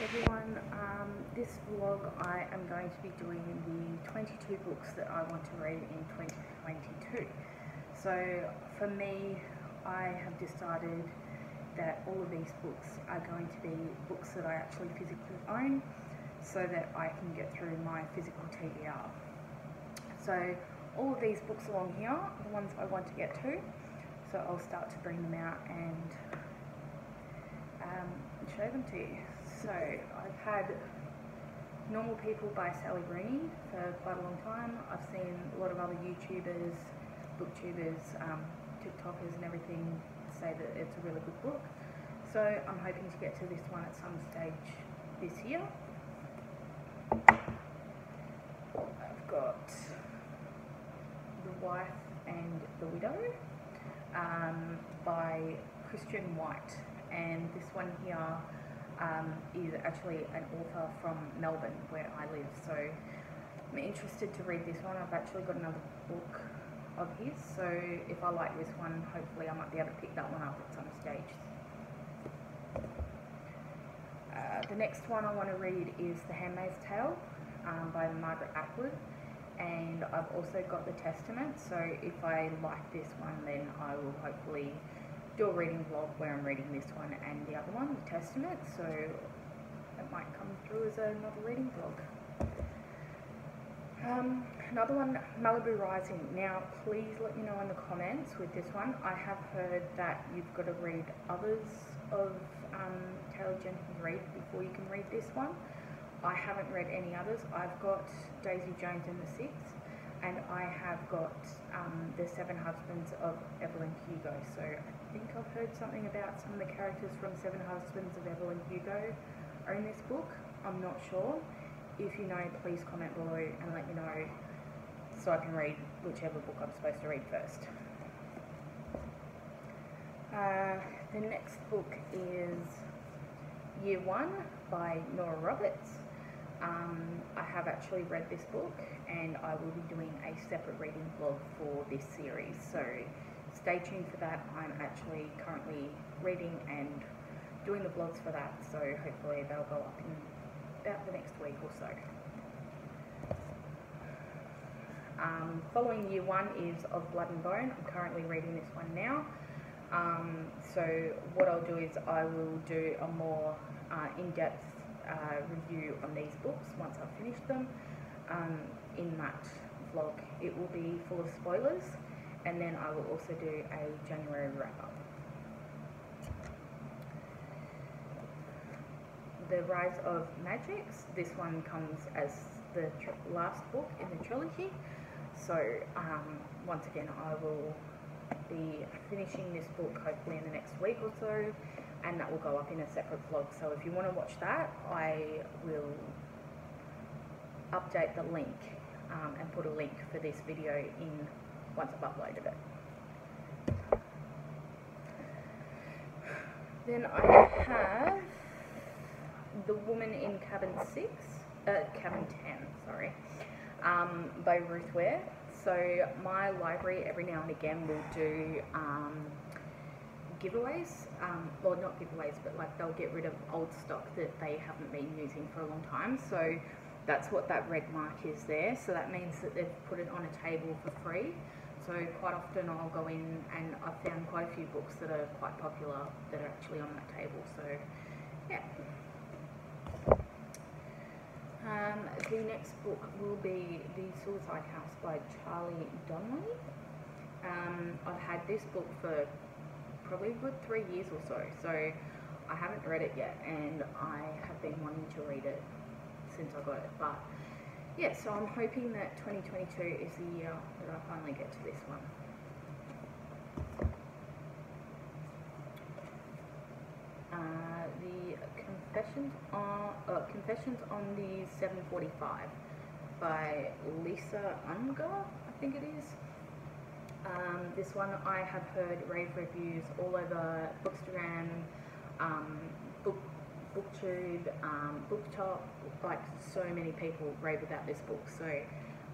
everyone. This vlog I am going to be doing the 22 books that I want to read in 2022. So for me, I have decided that all of these books are going to be books that I actually physically own so that I can get through my physical TBR. So all of these books along here are the ones I want to get to. So I'll start to bring them out and show them to you. So I've had Normal People by Sally Rooney for quite a long time. I've seen a lot of other YouTubers, booktubers, TikTokers and everything say that it's a really good book. So I'm hoping to get to this one at some stage this year. I've got The Wife and the Widow by Christian White, and this one here is actually an author from Melbourne where I live, so I'm interested to read this one. I've actually got another book of his, so if I like this one, hopefully I might be able to pick that one up at some stage. The next one I want to read is The Handmaid's Tale by Margaret Atwood, and I've also got The Testament, so if I like this one then I will hopefully do a reading vlog where I'm reading this one and the other one, The Testament, so it might come through as another reading vlog. Another one, Malibu Rising. Now please let me know in the comments with this one. I have heard that you've got to read others of Taylor Jenkins Reid before you can read this one. I haven't read any others. I've got Daisy Jones and the Six, and I have got The Seven Husbands of Evelyn Hugo. So I think I've heard something about some of the characters from Seven Husbands of Evelyn Hugo are in this book. I'm not sure. If you know, please comment below and let me know so I can read whichever book I'm supposed to read first. The next book is Year One by Nora Roberts. I have actually read this book and I will be doing a separate reading vlog for this series, so stay tuned for that. I'm actually currently reading and doing the vlogs for that, so hopefully they'll go up in about the next week or so. Following Year One is Of Blood and Bone. I'm currently reading this one now. So what I'll do is I will do a more in-depth review on these books once I've finished them. In that vlog it will be full of spoilers, and then I will also do a January wrap-up. The Rise of Magics. This one comes as the last book in the trilogy, so once again I will be finishing this book hopefully in the next week or so, and that will go up in a separate vlog. So if you want to watch that, I will update the link and put a link for this video in once I've uploaded it. Then I have The Woman in Cabin 10, sorry, by Ruth Ware. So my library every now and again will do giveaways, well not giveaways, but like they'll get rid of old stock that they haven't been using for a long time. So that's what that red mark is there. So that means that they've put it on a table for free. So quite often I'll go in and I've found quite a few books that are quite popular that are actually on that table. So yeah. The next book will be The Suicide House by Charlie Dunley. I've had this book for probably a good 3 years or so, so I haven't read it yet, and I have been wanting to read it since I got it. But yeah, so I'm hoping that 2022 is the year that I finally get to this one. Confessions on the 745 by Lisa Unger, I think it is. This one I have heard rave reviews all over Bookstagram, Booktube, Booktop. Like, so many people rave about this book, so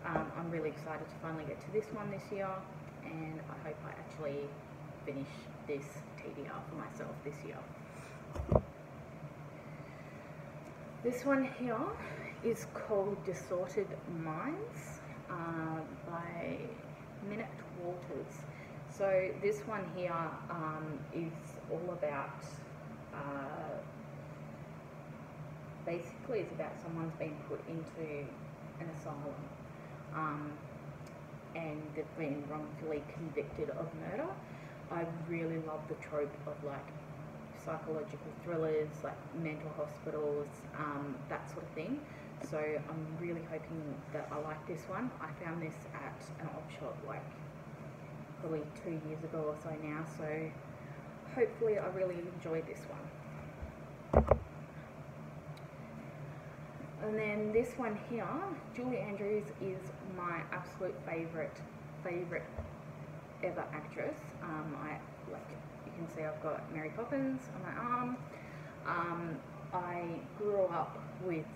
I'm really excited to finally get to this one this year, and I hope I actually finish this TBR for myself this year. This one here is called Distorted Minds by Minute Walters. So this one here is all about, basically it's about someone's been put into an asylum and they've been wrongfully convicted of murder. I really love the trope of like psychological thrillers, like mental hospitals, that sort of thing. So I'm really hoping that I like this one. I found this at an op shop like probably 2 years ago or so now, so hopefully I really enjoy this one. And then this one here, Julie Andrews is my absolute favourite ever actress. You can see I've got Mary Poppins on my arm. I grew up with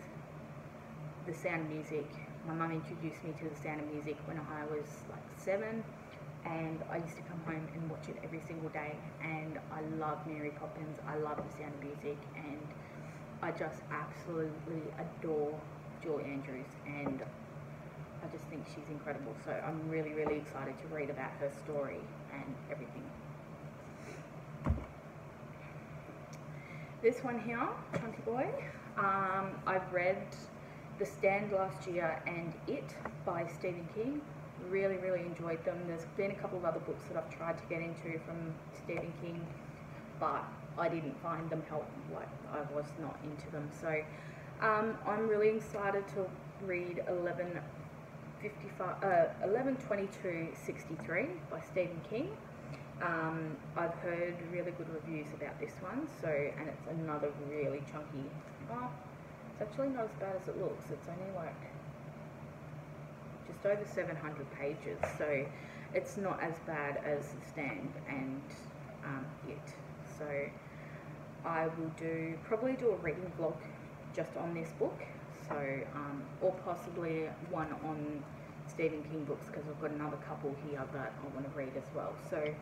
The Sound of Music. My mum introduced me to The Sound of Music when I was like 7, and I used to come home and watch it every single day, and I love Mary Poppins, I love The Sound of Music, and I just absolutely adore Julie Andrews, and I just think she's incredible. So I'm really, really excited to read about her story and everything. This one here, Chunky Boy, I've read The Stand last year and It by Stephen King. Really, really enjoyed them. There's been a couple of other books that I've tried to get into from Stephen King, but I didn't find them helpful. Like, I was not into them. So I'm really excited to read 11/22/63 by Stephen King. I've heard really good reviews about this one, so, and it's another really chunky, it's actually not as bad as it looks. It's only like just over 700 pages, so it's not as bad as The Stand and It. So I will probably do a reading vlog just on this book, so or possibly one on Stephen King books, because I've got another couple here that I want to read as well. So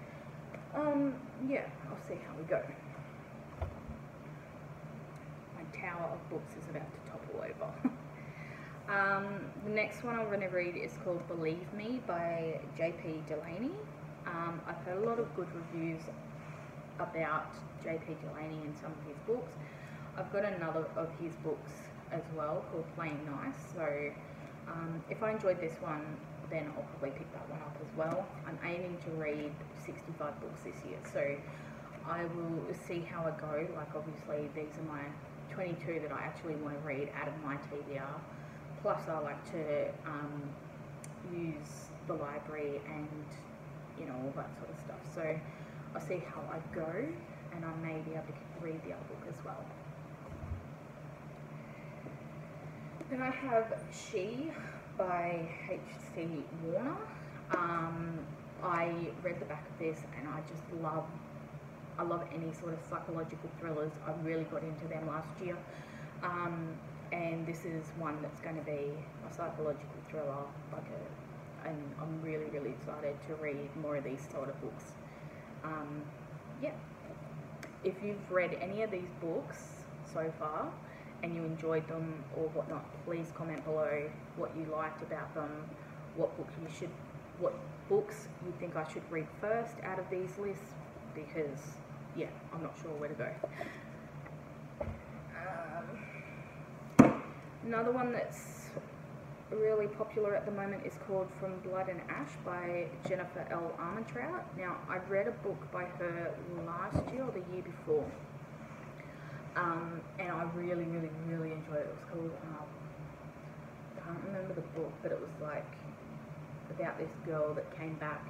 yeah, I'll see how we go. My tower of books is about to topple over. The next one I'm going to read is called Believe Me by Jp Delaney. I've heard a lot of good reviews about Jp Delaney and some of his books. I've got another of his books as well called Playing Nice, so if I enjoyed this one, then I'll probably pick that one up as well. I'm aiming to read 65 books this year, so I will see how I go. Like, obviously these are my 22 that I actually want to read out of my TBR, plus I like to use the library and, you know, all that sort of stuff. So I'll see how I go, and I may be able to read the other book as well. Then I have She by H.C. Warner. I read the back of this, and I just love any sort of psychological thrillers. I really got into them last year, and this is one that's going to be a psychological thriller, and I'm really, really excited to read more of these sort of books. Yeah, if you've read any of these books so far and you enjoyed them or whatnot, please comment below what you liked about them, what books you think I should read first out of these lists, because yeah, I'm not sure where to go. Another one that's really popular at the moment is called From Blood and Ash by Jennifer L. Armentrout. Now, I read a book by her last year or the year before, and I really, really, really enjoyed it. It was called, I can't remember the book, but it was like about this girl that came back.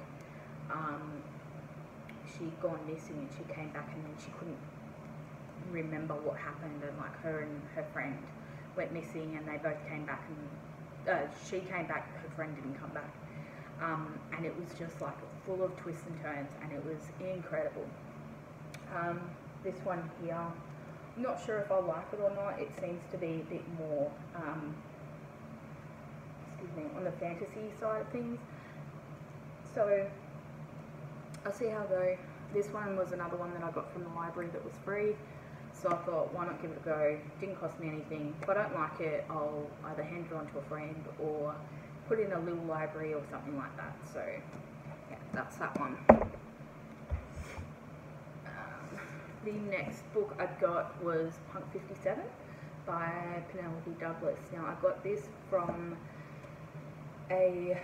She'd gone missing and she came back, and then she couldn't remember what happened, and like her and her friend went missing, and they both came back, and she came back, her friend didn't come back, and it was just like full of twists and turns, and it was incredible. This one here, I'm not sure if I'll like it or not. It seems to be a bit more on the fantasy side of things, so I'll see how I go. This one was another one that I got from the library that was free, So I thought, why not give it a go? Didn't cost me anything. If I don't like it, I'll either hand it on to a friend or put it in a little library or something like that. So yeah, that's that one. The next book I got was Punk 57 by Penelope Douglas. Now I got this from a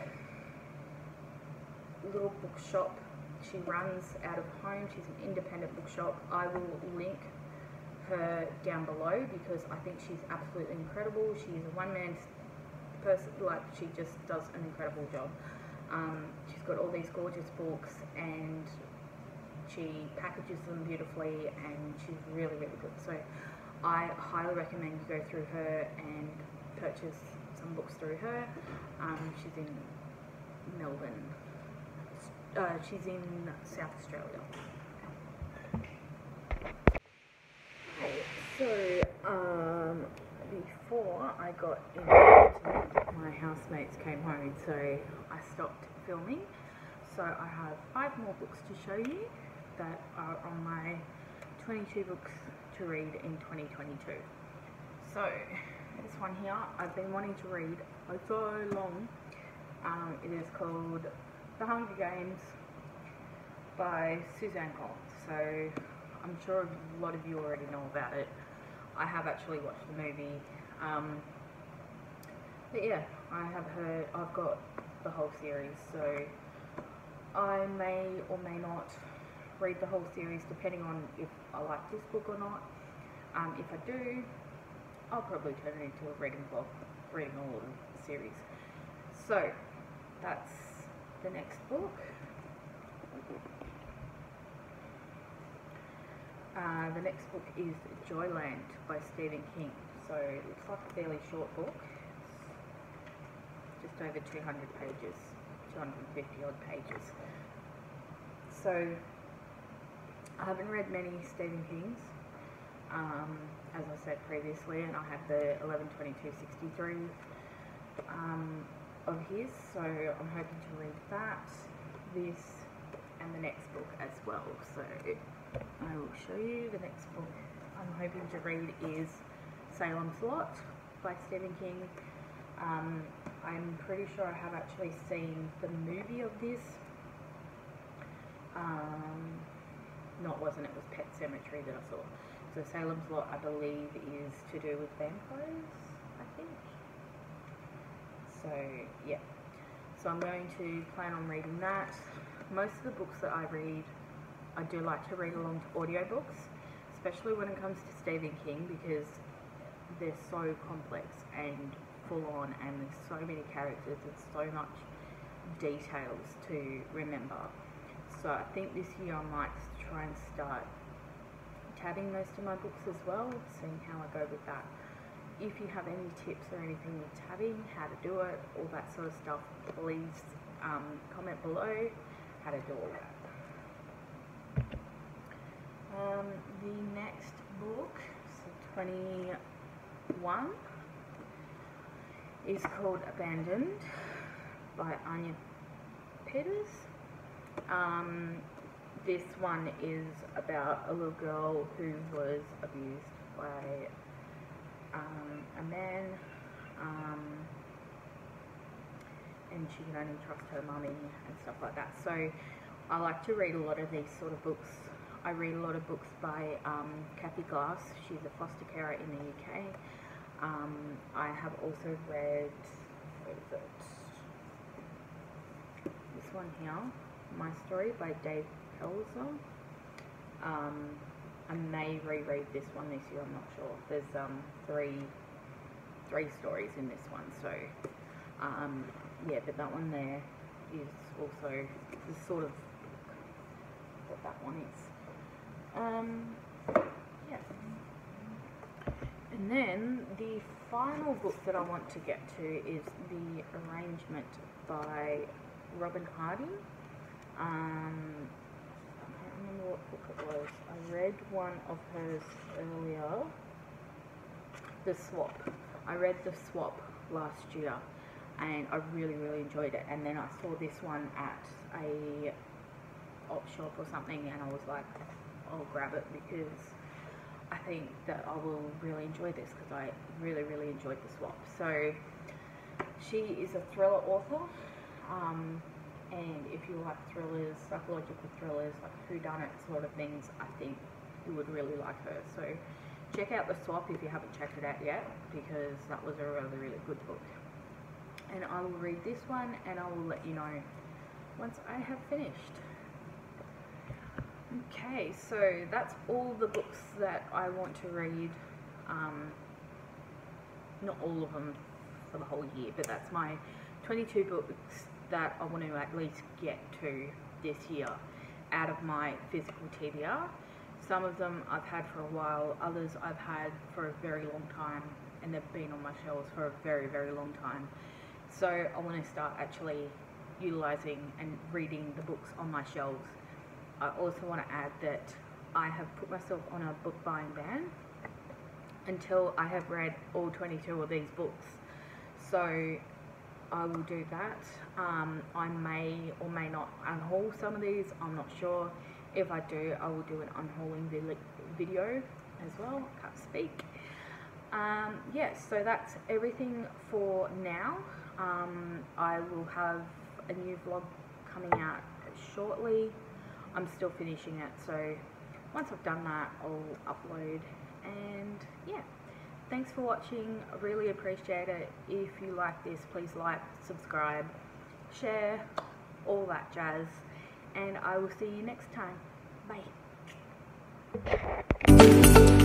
little bookshop she runs out of home. She's an independent bookshop. I will link her down below because I think she's absolutely incredible. She's a one-man person, like she just does an incredible job. She's got all these gorgeous books and she packages them beautifully and she's really, really good. So I highly recommend you go through her and purchase some books through her. She's in Melbourne. She's in South Australia. Okay, so before I got into my housemates came home, so I stopped filming. So I have 5 more books to show you that are on my 22 books to read in 2022. So this one here I've been wanting to read for so long. It is called The Hunger Games by Suzanne. So I'm sure a lot of you already know about it. I have actually watched the movie. But yeah, I've got the whole series, so I may or may not read the whole series depending on if I like this book or not. If I do, I'll probably turn it into a reading vlog, reading all of the series. So that's the next book. The next book is Joyland by Stephen King. So it looks like a fairly short book. It's just over 200 pages, 250 odd pages. So I haven't read many Stephen Kings, as I said previously, and I have the 11/22/63 of his, so I'm hoping to read that, this, and the next book as well. So I will show you the next book I'm hoping to read is Salem's Lot by Stephen King. I'm pretty sure I have actually seen the movie of this. It was Pet Sematary that I saw. So Salem's Lot, I believe, is to do with vampires, I think. So yeah, so I'm going to plan on reading that. Most of the books that I read, I do like to read along to audiobooks, especially when it comes to Stephen King, because they're so complex and full on, and there's so many characters and so much details to remember. So I think this year I might try and start tabbing most of my books as well, seeing how I go with that. If you have any tips or anything with tabbing, how to do it, all that sort of stuff, please comment below how to do all that. The next book, so 21, is called Abandoned by Anya. This one is about a little girl who was abused by a man, and she can only trust her mummy and stuff like that. So I like to read a lot of these sort of books. I read a lot of books by Kathy Glass. She's a foster carer in the UK. I have also read, what is it? This one here, My Story by Dave Pelzer. I may reread this one this year, I'm not sure. There's three stories in this one, so yeah, but that one there is also the sort of what that one is. Yeah. And then the final book that I want to get to is The Arrangement by Robin Hardy. I can't remember what book it was. I read one of hers earlier. The Swap. I read The Swap last year and I really, really enjoyed it. And then I saw this one at a op shop or something and I was like, I'll grab it because I I think that I will really enjoy this because I really enjoyed the swap. So she is a thriller author, and if you like thrillers, psychological thrillers, like whodunit sort of things, I think you would really like her. So check out the swap if you haven't checked it out yet, because that was a really good book. And I will read this one and I will let you know once I have finished. Okay, so that's all the books that I want to read. Not all of them for the whole year, but that's my 22 books that I want to at least get to this year out of my physical TBR. Some of them I've had for a while, others I've had for a very long time, and they've been on my shelves for a very long time. So I want to start actually utilizing and reading the books on my shelves. I also want to add that I have put myself on a book buying ban until I have read all 22 of these books. So I will do that. I may or may not unhaul some of these, I'm not sure. If I do, I will do an unhauling video as well. I can't speak. Yes, so that's everything for now. I will have a new vlog coming out shortly. I'm still finishing it, so once I've done that, I'll upload. And yeah, thanks for watching. I really appreciate it. If you like this, please like, subscribe, share, all that jazz, and I will see you next time. Bye.